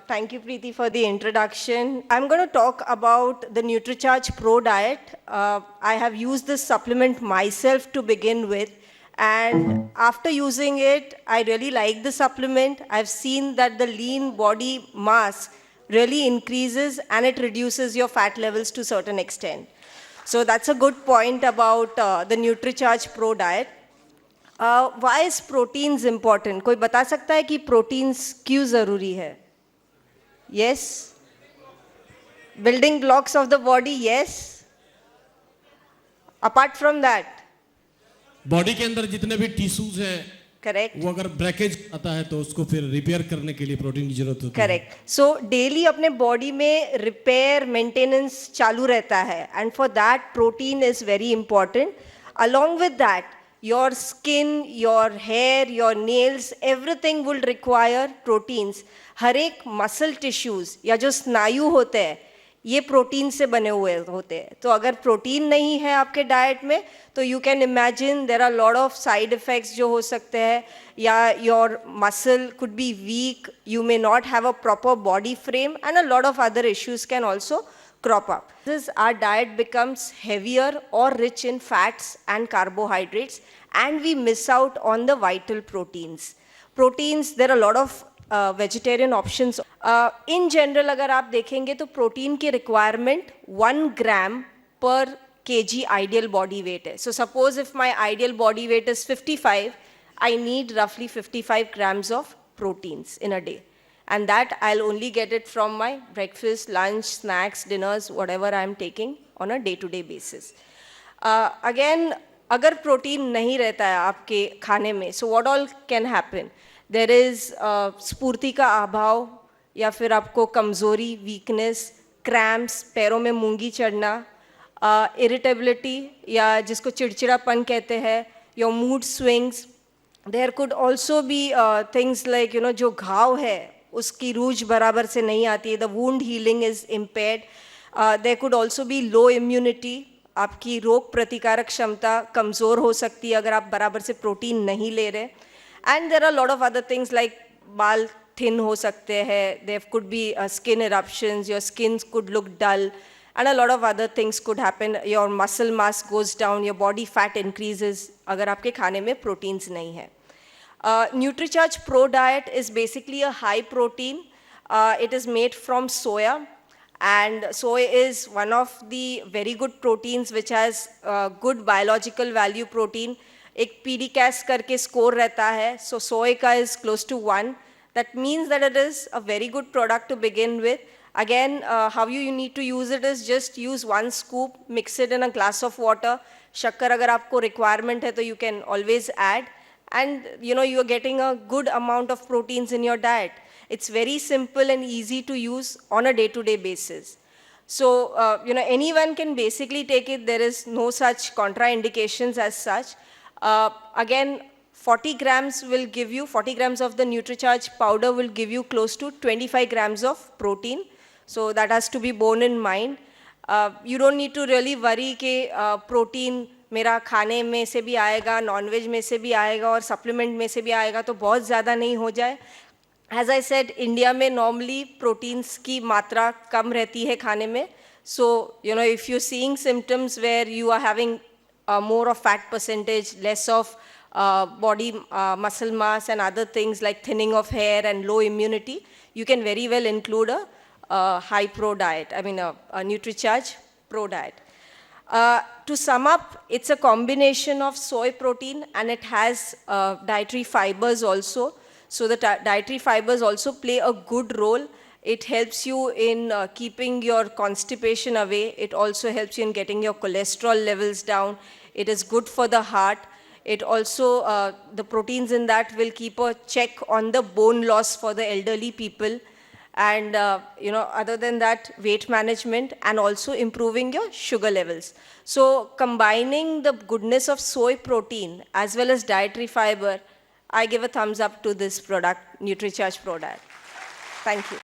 Thank you, Preeti, for the introduction. I'm going to talk about the NutriCharge Pro diet. I have used this supplement myself to begin with, and after using it, I really like the supplement. I've seen that the lean body mass really increases and it reduces your fat levels to a certain extent. So that's a good point about the NutriCharge Pro diet. Why is proteins important? कोई बता सकता है कि proteins क्यों ज़रूरी है? Yes. Building blocks of the body, yes. Apart from that. Body के अंदर जितने भी टिश्यूज हैं, करेक्ट, वो अगर ब्रेकेज आता है तो उसको फिर रिपेयर करने के लिए प्रोटीन की जरूरत होती है. करेक्ट. सो डेली अपने बॉडी में रिपेयर मेंटेनेंस चालू रहता है, and for that protein is very important. Along with that your skin, your hair, your nails, everything will require proteins. हर एक मसल टिश्यूज या जो स्नायु होते हैं ये प्रोटीन से बने हुए होते हैं. तो अगर प्रोटीन नहीं है आपके डाइट में तो you can imagine there are lot of side effects जो हो सकते हैं, या your muscle could be weak, you may not have a proper body frame, and a lot of other issues can also crop up. This our diet becomes heavier or rich in fats and carbohydrates, and we miss out on the vital proteins. Proteins, there are a lot of vegetarian options. In general, अगर आप देखेंगे तो protein की requirement 1 gram per kg ideal body weight है. So suppose if my ideal body weight is 55, I need roughly 55 grams of proteins in a day. And that I'll only get it from my breakfast, lunch, snacks, dinners, whatever I'm taking on a day-to-day basis. Again, अगर protein नहीं रहता है आपके खाने में, so what all can happen? There is स्फूर्ति का अभाव, या फिर आपको कमज़ोरी, weakness, cramps, पैरों में मूंगी चढ़ना, irritability या जिसको चिड़चिड़ापन कहते हैं, your mood swings. There could also be things like जो घाव है उसकी रूज बराबर से नहीं आती है, the wound healing is impaired. There could also be low immunity, आपकी रोग प्रतिकारक क्षमता कमज़ोर हो सकती है अगर आप बराबर से प्रोटीन नहीं ले रहे. And there are lot of other things like बाल थिन हो सकते हैं, there could be skin eruptions, your skin could look dull, and a lot of other things could happen. Your muscle mass goes down, your body fat increases अगर आपके खाने में proteins नहीं है. NutriCharge Pro diet is basically a high protein. It is made from soya, and soy is one of the very good proteins which has good biological value protein. एक PDCAS करके score रहता है, so soy का is close to 1. That means that it is a very good product to begin with. Again, how you need to use it is just use 1 scoop, mix it in a glass of water. शक्कर अगर आपको requirement है तो you can always add. And you are getting a good amount of proteins in your diet. It's very simple and easy to use on a day-to-day basis. So anyone can basically take it. There is no such contraindications as such. Again, 40 grams will give you, 40 grams of the NutriCharge powder will give you close to 25 grams of protein. So that has to be borne in mind. You don't need to really worry कि protein मेरा खाने में से भी आएगा, nonveg में से भी आएगा और सप्लीमेंट में से भी आएगा तो बहुत ज़्यादा नहीं हो जाए. एज आई सेड, इंडिया में नॉर्मली प्रोटीन्स की मात्रा कम रहती है खाने में. So if you seeing symptoms where you are having more of fat percentage, less of body muscle mass and other things like thinning of hair and low immunity, you can very well include a high pro diet, a NutriCharge Pro diet. To sum up, it's a combination of soy protein and it has dietary fibers also. So the dietary fibers also play a good role. It helps you in keeping your constipation away. It also helps you in getting your cholesterol levels down. It is good for the heart. It also, the proteins in that will keep a check on the bone loss for the elderly people. And other than that, weight management and also improving your sugar levels. So combining the goodness of soy protein as well as dietary fiber, I give a thumbs up to this product, NutriCharge Pro Diet. Thank you.